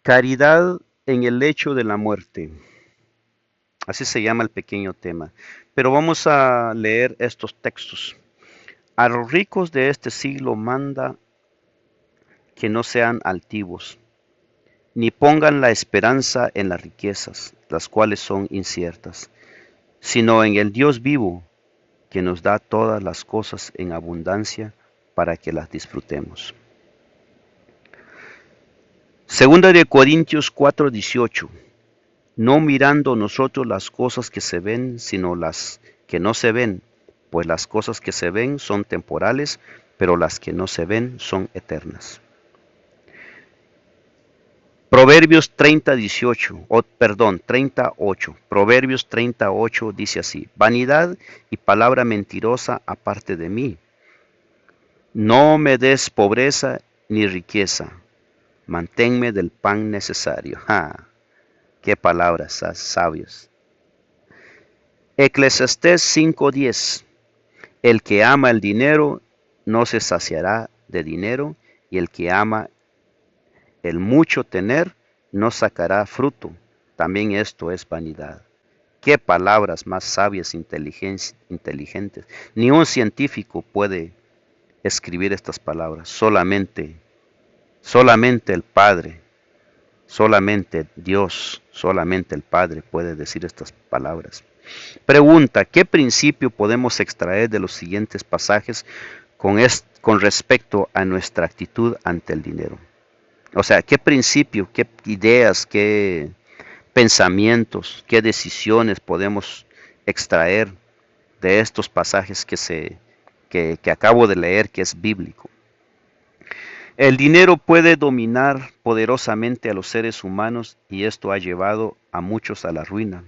Caridad en el lecho de la muerte. Así se llama el pequeño tema. Pero vamos a leer estos textos. A los ricos de este siglo manda que no sean altivos, ni pongan la esperanza en las riquezas, las cuales son inciertas, sino en el Dios vivo, que nos da todas las cosas en abundancia para que las disfrutemos. Segunda de Corintios 4:18. No mirando nosotros las cosas que se ven, sino las que no se ven, pues las cosas que se ven son temporales, pero las que no se ven son eternas. Proverbios 38. Proverbios 38 dice así: vanidad y palabra mentirosa aparte de mí. No me des pobreza ni riqueza, manténme del pan necesario. ¡Ja! ¡Qué palabras sabios! Eclesiastés 5:10. El que ama el dinero no se saciará de dinero, y el que ama el mucho tener no sacará fruto. También esto es vanidad. Qué palabras más sabias e inteligentes. Ni un científico puede escribir estas palabras. Solamente el Padre, solamente Dios, solamente el Padre puede decir estas palabras. Pregunta: ¿qué principio podemos extraer de los siguientes pasajes con respecto a nuestra actitud ante el dinero? O sea, ¿qué principio, qué ideas, qué pensamientos, qué decisiones podemos extraer de estos pasajes que acabo de leer, que es bíblico? El dinero puede dominar poderosamente a los seres humanos y esto ha llevado a muchos a la ruina.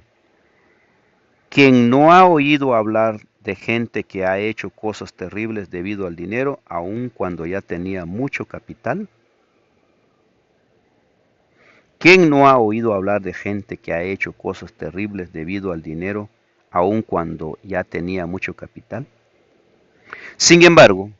Quien no ha oído hablar de gente que ha hecho cosas terribles debido al dinero, aun cuando ya tenía mucho capital? ¿Quién no ha oído hablar de gente que ha hecho cosas terribles debido al dinero, aun cuando ya tenía mucho capital? Sin embargo,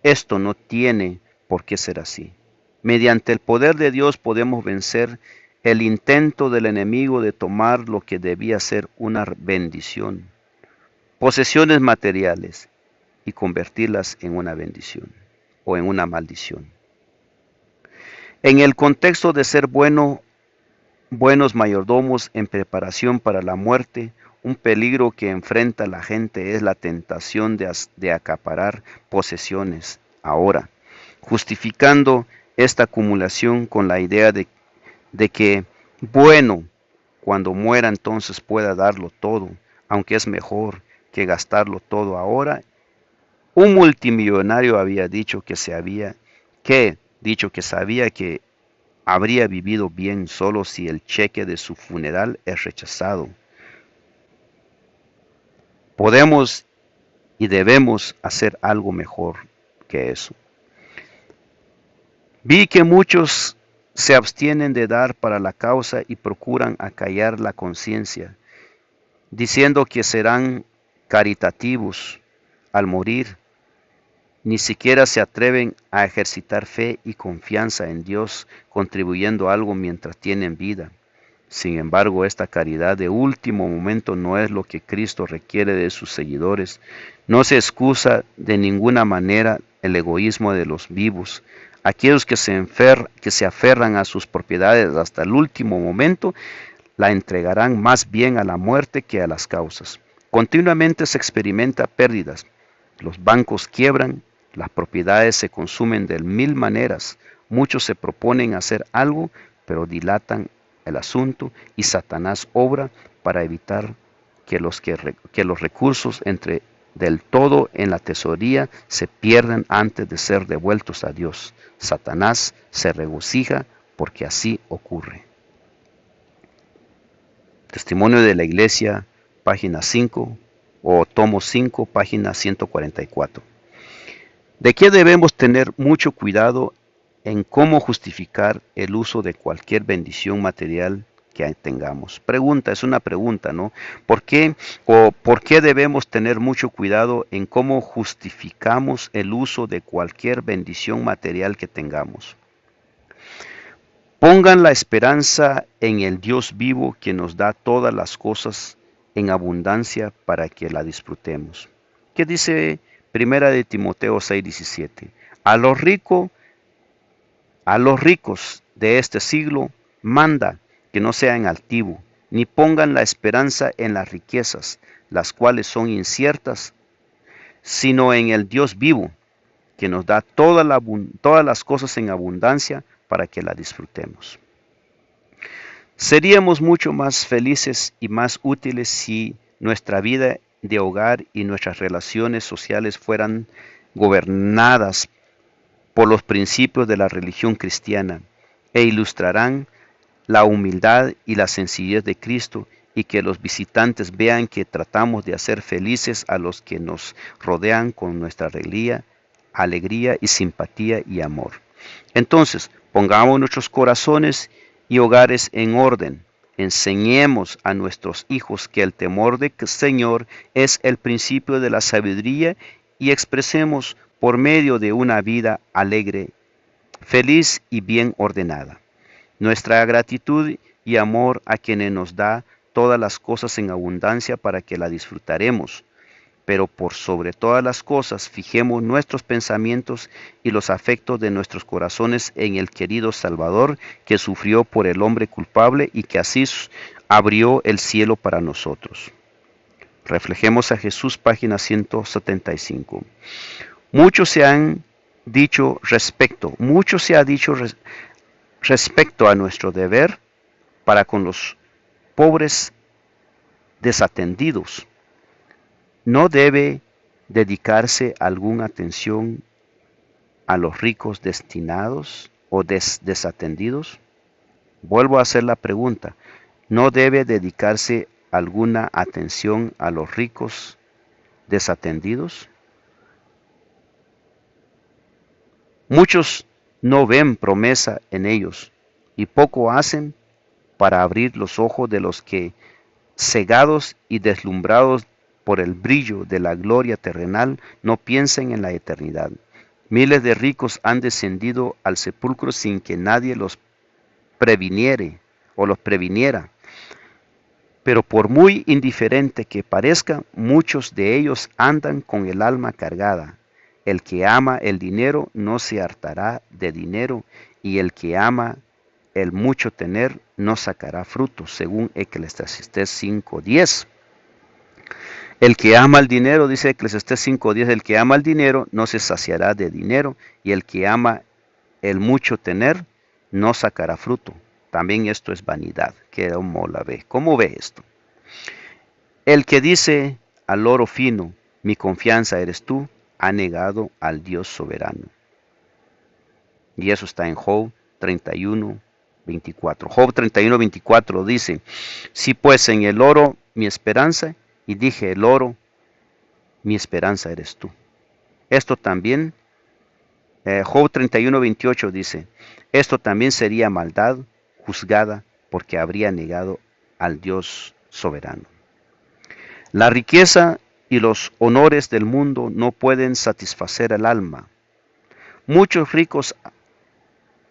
esto no tiene por qué ser así. Mediante el poder de Dios podemos vencer el intento del enemigo de tomar lo que debía ser una bendición, posesiones materiales, y convertirlas en una bendición o en una maldición. En el contexto de ser buenos mayordomos en preparación para la muerte, un peligro que enfrenta la gente es la tentación de acaparar posesiones ahora, justificando esta acumulación con la idea de que, bueno, cuando muera entonces pueda darlo todo, aunque es mejor que gastarlo todo ahora. Un multimillonario había dicho que sabía que habría vivido bien solo si el cheque de su funeral es rechazado. Podemos y debemos hacer algo mejor que eso. Vi que muchos se abstienen de dar para la causa y procuran acallar la conciencia, diciendo que serán caritativos al morir. Ni siquiera se atreven a ejercitar fe y confianza en Dios, contribuyendo algo mientras tienen vida. Sin embargo, esta caridad de último momento no es lo que Cristo requiere de sus seguidores. No se excusa de ninguna manera el egoísmo de los vivos. Aquellos que se aferran a sus propiedades hasta el último momento, la entregarán más bien a la muerte que a las causas. Continuamente se experimenta pérdidas. Los bancos quiebran, las propiedades se consumen de mil maneras. Muchos se proponen hacer algo, pero dilatan el asunto y Satanás obra para evitar que los recursos entre del todo en la tesorería se pierdan antes de ser devueltos a Dios. Satanás se regocija porque así ocurre. Testimonio de la Iglesia, página 5 o tomo 5, página 144. ¿De qué debemos tener mucho cuidado en cómo justificar el uso de cualquier bendición material que tengamos? Es una pregunta, ¿no? ¿Por qué debemos tener mucho cuidado en cómo justificamos el uso de cualquier bendición material que tengamos? Pongan la esperanza en el Dios vivo que nos da todas las cosas en abundancia para que la disfrutemos. ¿Qué dice Primera de Timoteo 6:17? A los ricos, a los ricos de este siglo manda que no sean altivos, ni pongan la esperanza en las riquezas, las cuales son inciertas, sino en el Dios vivo, que nos da todas las cosas en abundancia para que la disfrutemos. Seríamos mucho más felices y más útiles si nuestra vida de hogar y nuestras relaciones sociales fueran gobernadas por los principios de la religión cristiana e ilustrarán la humildad y la sencillez de Cristo, y que los visitantes vean que tratamos de hacer felices a los que nos rodean con nuestra alegría y simpatía y amor. Entonces, pongamos nuestros corazones y hogares en orden. Enseñemos a nuestros hijos que el temor del Señor es el principio de la sabiduría y expresemos por medio de una vida alegre, feliz y bien ordenada nuestra gratitud y amor a quienes nos da todas las cosas en abundancia para que la disfrutaremos. Pero por sobre todas las cosas, fijemos nuestros pensamientos y los afectos de nuestros corazones en el querido Salvador, que sufrió por el hombre culpable y que así abrió el cielo para nosotros. Reflejemos a Jesús, página 175. Mucho se ha dicho respecto a nuestro deber para con los pobres desatendidos. ¿No debe dedicarse alguna atención a los ricos destinados o desatendidos? Vuelvo a hacer la pregunta. ¿No debe dedicarse alguna atención a los ricos desatendidos? Muchos no ven promesa en ellos y poco hacen para abrir los ojos de los que, cegados y deslumbrados por el brillo de la gloria terrenal, no piensen en la eternidad. Miles de ricos han descendido al sepulcro sin que nadie los previniera. Pero por muy indiferente que parezca, muchos de ellos andan con el alma cargada. El que ama el dinero no se hartará de dinero, y el que ama el mucho tener no sacará fruto, según Eclesiastés 5:10. El que ama el dinero, dice Eclesiastés 5:10, el que ama el dinero no se saciará de dinero, y el que ama el mucho tener no sacará fruto. También esto es vanidad. ¿Cómo la ve? ¿Cómo ve esto? El que dice al oro fino, mi confianza eres tú, ha negado al Dios soberano. Y eso está en Job 31:24. Job 31:24 dice, si pues en el oro mi esperanza, y dije el oro, mi esperanza eres tú. Esto también, Job 31:28 dice, esto también sería maldad juzgada porque habría negado al Dios soberano. La riqueza y los honores del mundo no pueden satisfacer el alma. Muchos ricos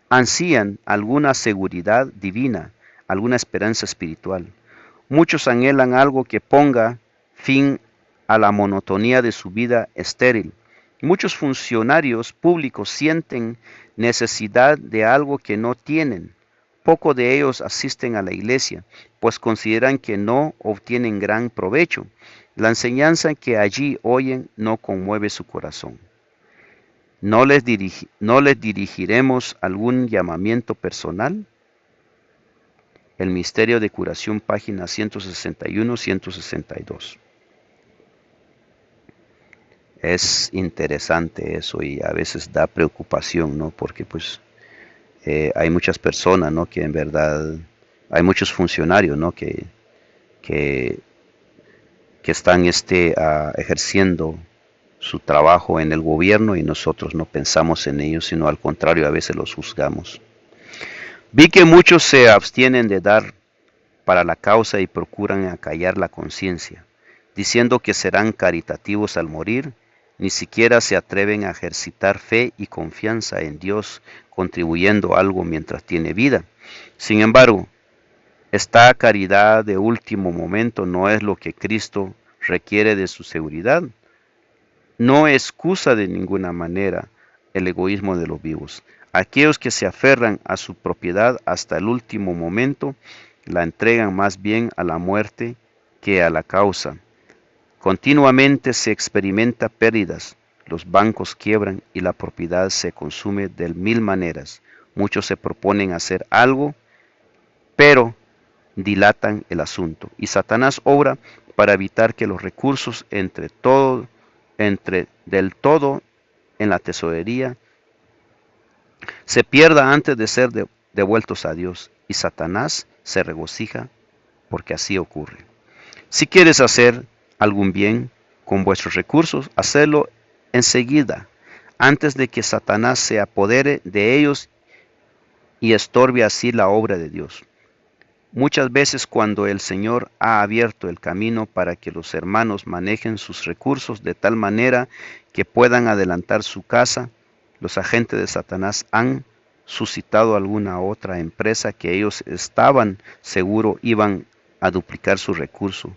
ansían alguna seguridad divina, alguna esperanza espiritual. Muchos anhelan algo que ponga fin a la monotonía de su vida estéril. Muchos funcionarios públicos sienten necesidad de algo que no tienen. Pocos de ellos asisten a la iglesia, pues consideran que no obtienen gran provecho. La enseñanza que allí oyen no conmueve su corazón. ¿No les dirigiremos algún llamamiento personal? El misterio de curación, página 161-162. Es interesante eso y a veces da preocupación, ¿no? Porque pues hay muchas personas, ¿no? Que en verdad, hay muchos funcionarios, ¿no? Que están ejerciendo su trabajo en el gobierno y nosotros no pensamos en ellos, sino al contrario, a veces los juzgamos. Vi que muchos se abstienen de dar para la causa y procuran acallar la conciencia, diciendo que serán caritativos al morir, ni siquiera se atreven a ejercitar fe y confianza en Dios, contribuyendo algo mientras tiene vida. Sin embargo, esta caridad de último momento no es lo que Cristo requiere de su seguridad. No excusa de ninguna manera el egoísmo de los vivos. Aquellos que se aferran a su propiedad hasta el último momento la entregan más bien a la muerte que a la causa. Continuamente se experimenta pérdidas, los bancos quiebran y la propiedad se consume de mil maneras. Muchos se proponen hacer algo, pero dilatan el asunto. Y Satanás obra para evitar que los recursos entre del todo en la tesorería se pierda antes de ser devueltos a Dios. Y Satanás se regocija porque así ocurre. Si quieres hacer algún bien con vuestros recursos, hacedlo enseguida, antes de que Satanás se apodere de ellos y estorbe así la obra de Dios. Muchas veces cuando el Señor ha abierto el camino para que los hermanos manejen sus recursos de tal manera que puedan adelantar su casa, los agentes de Satanás han suscitado alguna otra empresa que ellos estaban seguros iban a duplicar su recurso.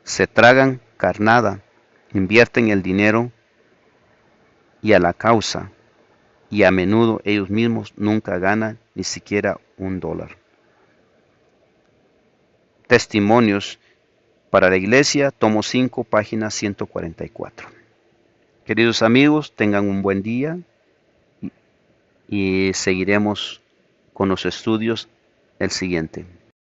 Se tragan carnada, invierten el dinero y a la causa, y a menudo ellos mismos nunca ganan ni siquiera $1. Testimonios para la Iglesia, tomo 5, página 144. Queridos amigos, tengan un buen día y seguiremos con los estudios el siguiente.